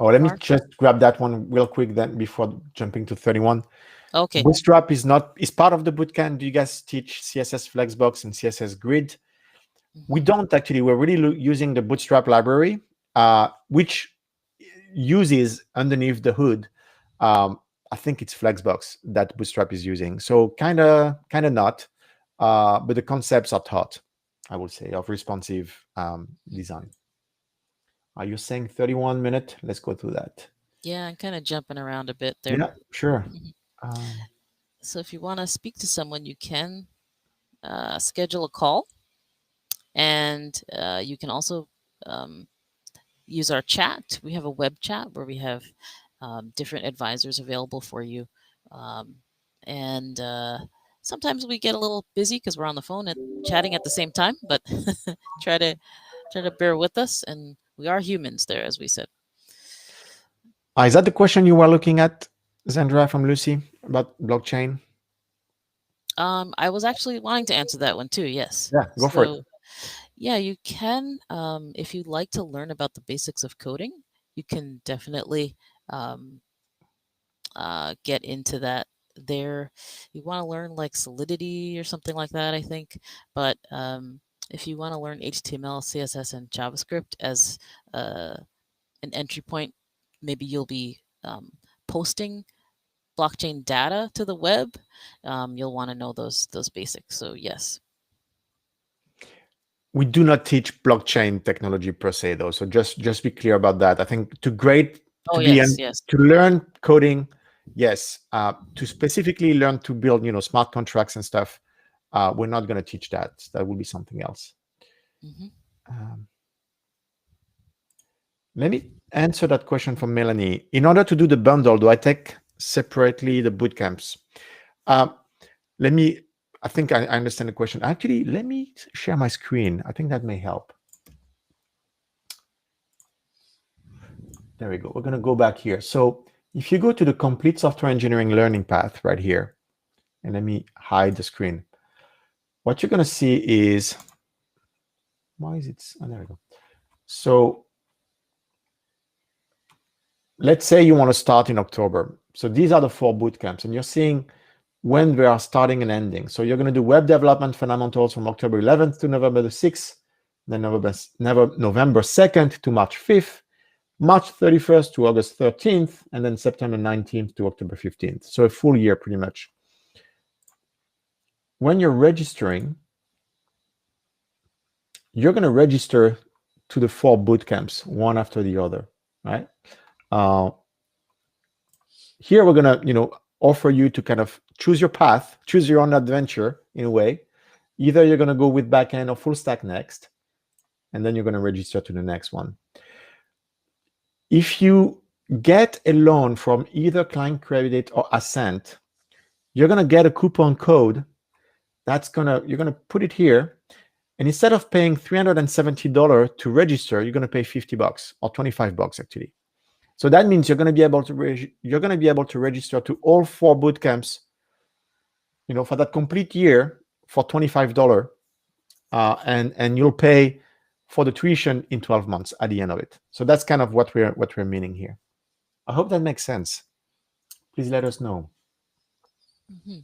Oh, let me just grab that one real quick then before jumping to 31. Okay. Bootstrap is part of the bootcamp. Do you guys teach CSS Flexbox and CSS Grid? Mm-hmm. We don't actually. We're really using the Bootstrap library, which uses underneath the hood. I think it's Flexbox that Bootstrap is using. So kind of not, but the concepts are taught, I would say, of responsive design. Are you saying 31 minutes? Let's go through that. Yeah, I'm kind of jumping around a bit there. Yeah, sure. So if you want to speak to someone, you can schedule a call, and you can also use our chat. We have a web chat where we have different advisors available for you. And sometimes we get a little busy because we're on the phone and chatting at the same time, but try to bear with us, and we are humans there, as we said. Is that the question you were looking at, Zandra, from Lucy, about blockchain? I was actually wanting to answer that one too, yes. Yeah, go for it. Yeah, you can. If you'd like to learn about the basics of coding, you can definitely um, get into that there. You want to learn like Solidity or something like that, I think. But if you want to learn HTML, CSS, and JavaScript as uh, an entry point, maybe you'll be posting blockchain data to the web. You'll want to know those basics. So yes. We do not teach blockchain technology per se, though. So just be clear about that. I think Oh yes, yes. to learn coding, yes. To specifically learn to build, smart contracts and stuff, we're not going to teach that. That will be something else. Mm-hmm. Let me answer that question from Melanie. In order to do the bundle, do I take separately the bootcamps? Let me. I think I understand the question. Actually, let me share my screen. I think that may help. There we go. We're going to go back here. So if you go to the complete software engineering learning path right here, and let me hide the screen, what you're going to see is, why is it? Oh, there we go. So let's say you want to start in October. So these are the 4 bootcamps, and you're seeing when they are starting and ending. So you're going to do web development fundamentals from October 11th to November the 6th, then November 2nd to March 5th, March 31st to August 13th, and then September 19th to October 15th. So a full year pretty much. When you're registering, you're going to register to the 4 bootcamps, one after the other, right? Here we're going to, offer you to kind of choose your path, choose your own adventure in a way. Either you're going to go with backend or full stack next, and then you're going to register to the next one. If you get a loan from either Client Credit or Ascent, you're going to get a coupon code you're going to put it here. And instead of paying $370 to register, you're going to pay $50 or $25 actually. So that means you're going to be able to register to all 4 bootcamps, for that complete year for $25, and you'll pay for the tuition in 12 months at the end of it. So that's kind of what we're meaning here. I hope that makes sense. Please let us know. Mm-hmm.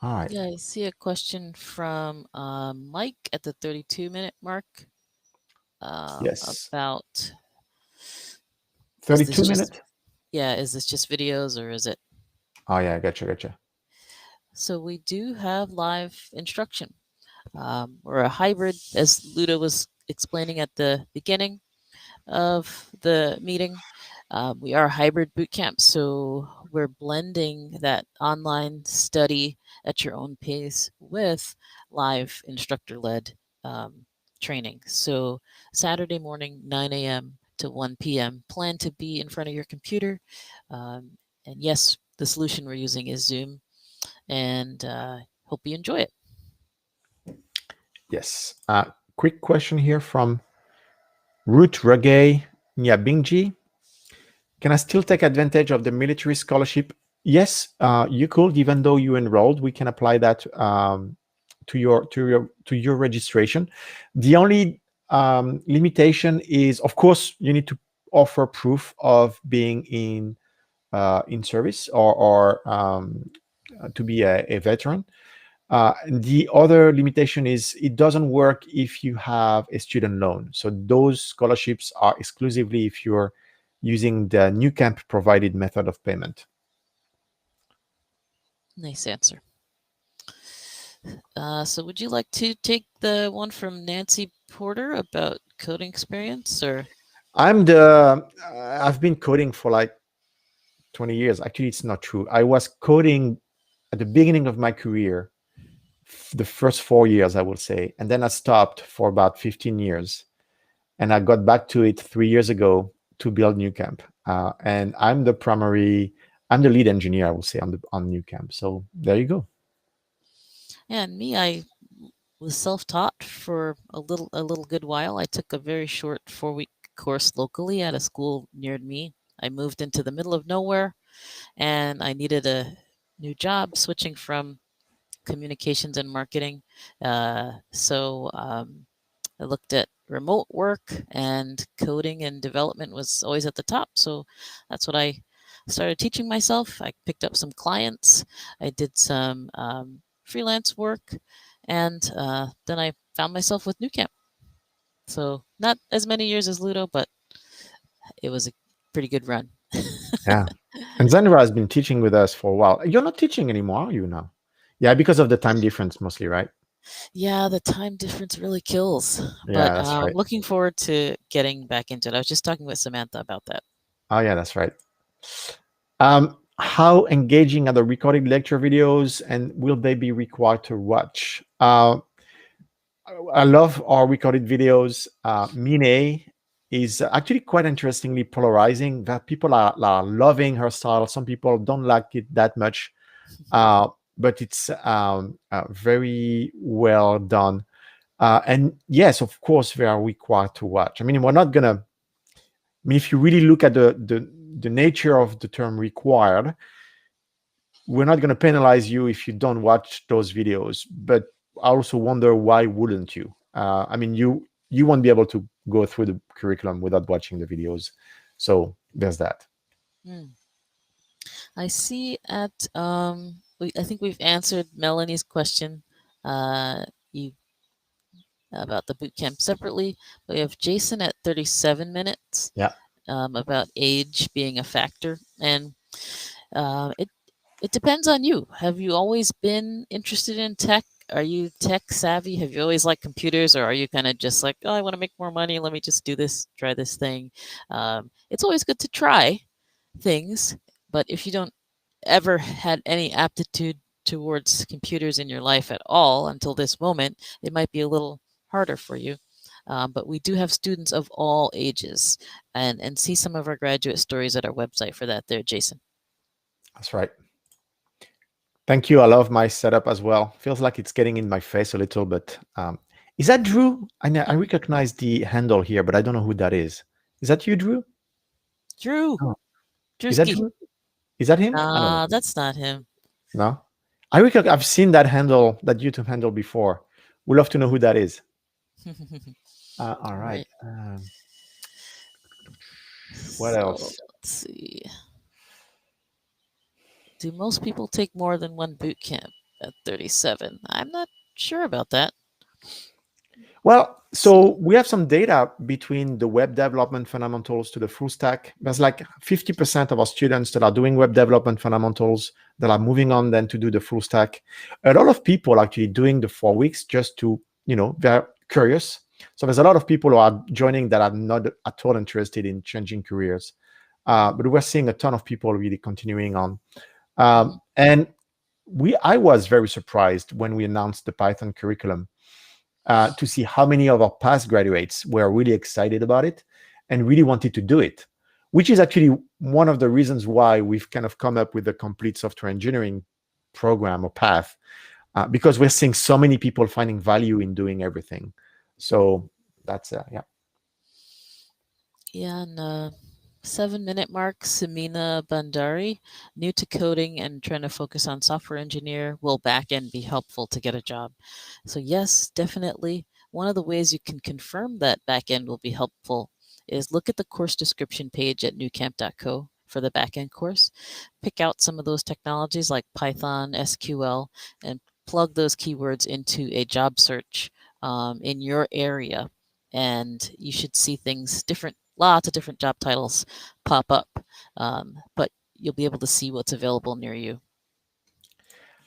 All right. Yeah, I see a question from Mike at the 32-minute mark. Yes. About 32 minutes? Yeah, is this just videos or is it? Oh, yeah, gotcha. So we do have live instruction. We're a hybrid, as Ludo was explaining at the beginning of the meeting. We are a hybrid bootcamp, so we're blending that online study at your own pace with live instructor-led training. So Saturday morning, 9 a.m. to 1 p.m. Plan to be in front of your computer. And yes, the solution we're using is Zoom, and hope you enjoy it. Yes. Quick question here from Ruth Regay Nyabingji. Can I still take advantage of the military scholarship? Yes, you could. Even though you enrolled, we can apply that to your registration. The only limitation is, of course, you need to offer proof of being in service or to be a veteran. The other limitation is it doesn't work if you have a student loan. So those scholarships are exclusively if you're using the Nucamp provided method of payment. Nice answer. So would you like to take the one from Nancy Porter about coding experience, or? I've been coding for like 20 years. Actually, it's not true. I was coding at the beginning of my career, the first 4 years, I will say. And then I stopped for about 15 years. And I got back to it 3 years ago to build Nucamp. And I'm the lead engineer, I will say, on Nucamp. So there you go. Yeah, and me, I was self-taught for a little good while. I took a very short 4-week course locally at a school near me. I moved into the middle of nowhere, and I needed a new job, switching from communications and marketing. So I looked at remote work, and coding and development was always at the top. So that's what I started teaching myself. I picked up some clients. I did some freelance work, and then I found myself with Nucamp. So not as many years as Ludo, but it was a pretty good run. Yeah. And Zenra has been teaching with us for a while. You're not teaching anymore, are you now? Yeah, because of the time difference mostly, right? Yeah, the time difference really kills. But Yeah, that's right. looking forward to getting back into it. I was just talking with Samantha about that. Oh, yeah, that's right. How engaging are the recorded lecture videos, and will they be required to watch? I love our recorded videos. Mine is actually quite interestingly polarizing. That people are loving her style. Some people don't like it that much, but it's very well done. And yes, of course, they are required to watch. I mean, we're not gonna. I mean, if you really look at the nature of the term required, we're not going to penalize you if you don't watch those videos. But I also wonder, why wouldn't you? I mean, you won't be able to go through the curriculum without watching the videos. So there's that. I see at I think we've answered Melanie's question you about the boot camp separately. We have Jason at 37 minutes. Yeah. About age being a factor, and it depends on you. Have you always been interested in tech? Are you tech savvy? Have you always liked computers, or are you kind of just like, oh, I want to make more money, let me just do this, try this thing? It's always good to try things, but if you don't ever had any aptitude towards computers in your life at all until this moment, it might be a little harder for you. But we do have students of all ages, and see some of our graduate stories at our website for that there, Jason. That's right. Thank you. I love my setup as well. Feels like it's getting in my face a little, but is that Drew? I recognize the handle here, but I don't know who that is. Is that you, Drew? Drew. Oh. Is that Drewski. Drew? Is that him? I don't know. That's not him. No, I've seen that handle, that YouTube handle before. We'd love to know who that is. All right. What else? Let's see. Do most people take more than one boot camp at 37? I'm not sure about that. Well, so we have some data between the web development fundamentals to the full stack. There's like 50% of our students that are doing web development fundamentals that are moving on then to do the full stack. A lot of people are actually doing the 4 weeks just to, they're curious. So there's a lot of people who are joining that are not at all interested in changing careers. But we're seeing a ton of people really continuing on. And I was very surprised when we announced the Python curriculum to see how many of our past graduates were really excited about it and really wanted to do it, which is actually one of the reasons why we've kind of come up with the complete software engineering program or path, because we're seeing so many people finding value in doing everything. So that's, yeah. Yeah, and 7-minute mark, Samina Bandari, new to coding and trying to focus on software engineer. Will backend be helpful to get a job? So yes, definitely. One of the ways you can confirm that backend will be helpful is look at the course description page at nucamp.co for the backend course. Pick out some of those technologies like Python, SQL, and plug those keywords into a job search in your area. And you should see things different. Lots of different job titles pop up, but you'll be able to see what's available near you.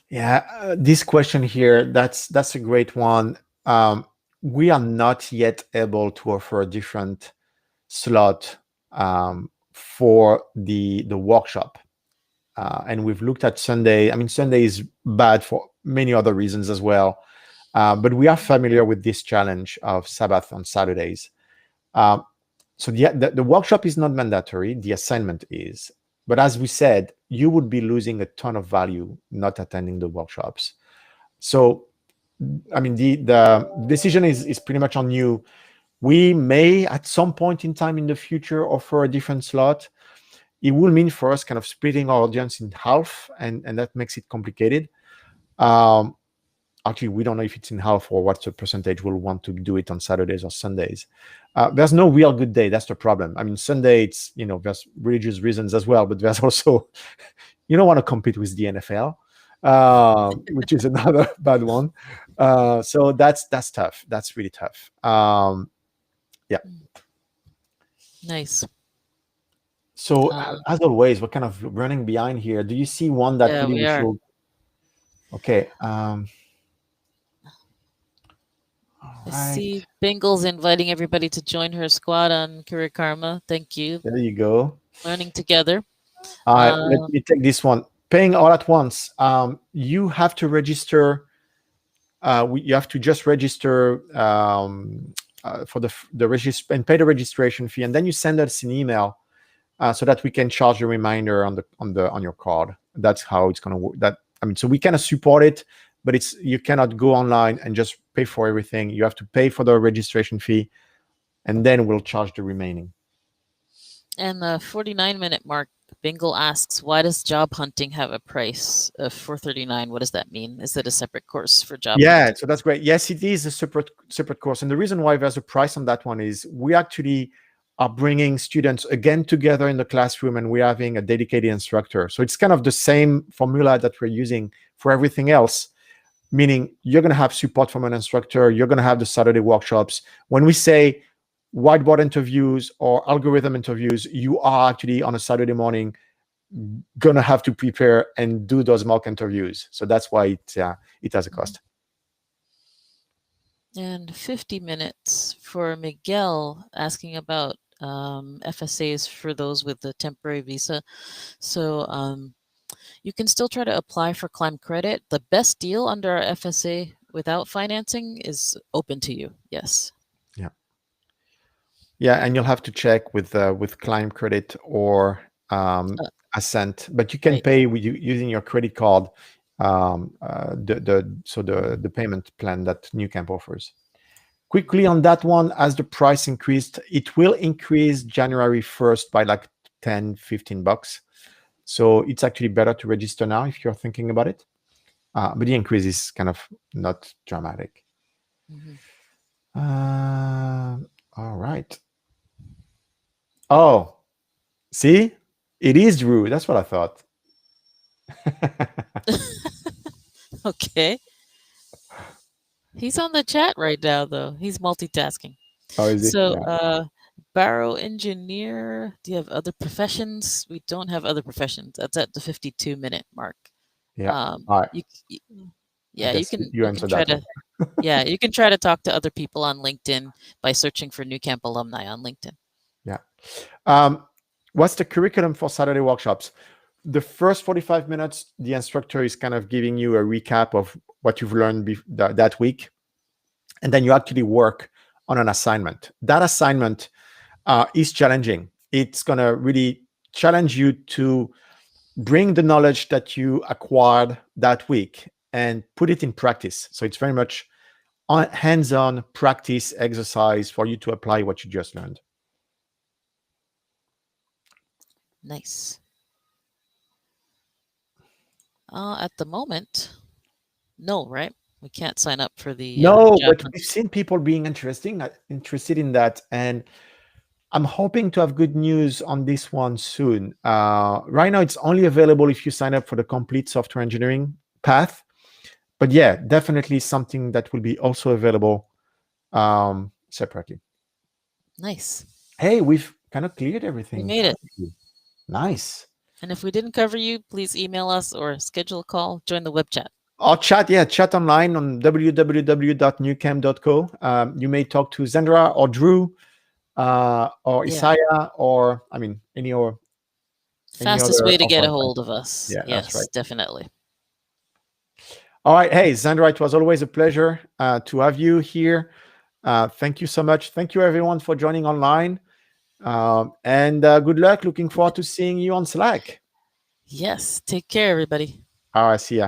Yeah, this question here, that's a great one. We are not yet able to offer a different slot for the workshop. And we've looked at Sunday. I mean, Sunday is bad for many other reasons as well. But we are familiar with this challenge of Sabbath on Saturdays. So the workshop is not mandatory. The assignment is. But as we said, you would be losing a ton of value not attending the workshops. So, I mean, the decision is pretty much on you. We may, at some point in time in the future, offer a different slot. It will mean for us kind of splitting our audience in half, and that makes it complicated. actually, we don't know if it's in half or what's the percentage will want to do it on Saturdays or Sundays. There's no real good day. That's the problem. I mean, Sunday, it's, there's religious reasons as well, but there's also, you don't want to compete with the NFL, which is another bad one. So that's tough. That's really tough. Yeah. Nice. So as always, we're kind of running behind here. Do you see one that really we are. should? Okay. I see Bingle's inviting everybody to join her squad on Career Karma. Thank you. There you go. Learning together. Let me take this one. Paying all at once. You have to register. You have to just register for the register and pay the registration fee, and then you send us an email so that we can charge a reminder on your card. That's how it's going to work. So we kind of support it, but you cannot go online and just pay for everything. You have to pay for the registration fee, and then we'll charge the remaining. And the 49-minute mark, Bingle asks, why does job hunting have a price of $439? What does that mean? Is it a separate course for job hunting? So that's great. Yes, it is a separate course. And the reason why there's a price on that one is we actually are bringing students again together in the classroom, and we're having a dedicated instructor. So it's kind of the same formula that we're using for everything else, meaning you're going to have support from an instructor. You're going to have the Saturday workshops. When we say whiteboard interviews or algorithm interviews, you are actually on a Saturday morning going to have to prepare and do those mock interviews. So that's why it has a cost. And 50 minutes for Miguel asking about FSAs for those with the temporary visa. So you can still try to apply for Climb Credit. The best deal under our FSA without financing is open to you. Yes. Yeah, and you'll have to check with Climb Credit or Ascent, but you can pay using your credit card. The payment plan that Nucamp offers. Quickly on that one, as the price increased, it will increase January 1st by like $10-15. So it's actually better to register now if you're thinking about it. But the increase is kind of not dramatic. All right. Oh, see? It is Drew. That's what I thought. Okay. He's on the chat right now, though. He's multitasking. Oh, is he? So, Barrow Engineer, do you have other professions? We don't have other professions. That's at the 52-minute mark. Yeah. All right. You can try to you can try to talk to other people on LinkedIn by searching for Nucamp alumni on LinkedIn. Yeah. What's the curriculum for Saturday workshops? The first 45 minutes, the instructor is kind of giving you a recap of what you've learned that week. And then you actually work on an assignment. That assignment is challenging. It's going to really challenge you to bring the knowledge that you acquired that week and put it in practice. So it's very much hands-on practice exercise for you to apply what you just learned. Nice. At the moment, no, right? We can't sign up for the no, but we've seen people being interested in that, and I'm hoping to have good news on this one soon. Right now, it's only available if you sign up for the complete software engineering path. But yeah, definitely something that will be also available separately. Nice. Hey, we've kind of cleared everything. We made it. Nice. And if we didn't cover you, please email us or schedule a call. Join the web chat. Or chat online on www.nucamp.co. You may talk to Zendra or Drew or Isaiah or, any other. Fastest way to get a hold of us. Yeah, yes, that's right. Definitely. All right. Hey, Zendra, it was always a pleasure to have you here. Thank you so much. Thank you, everyone, for joining online. And good luck. Looking forward to seeing you on Slack. Yes. Take care, everybody. All right. See ya.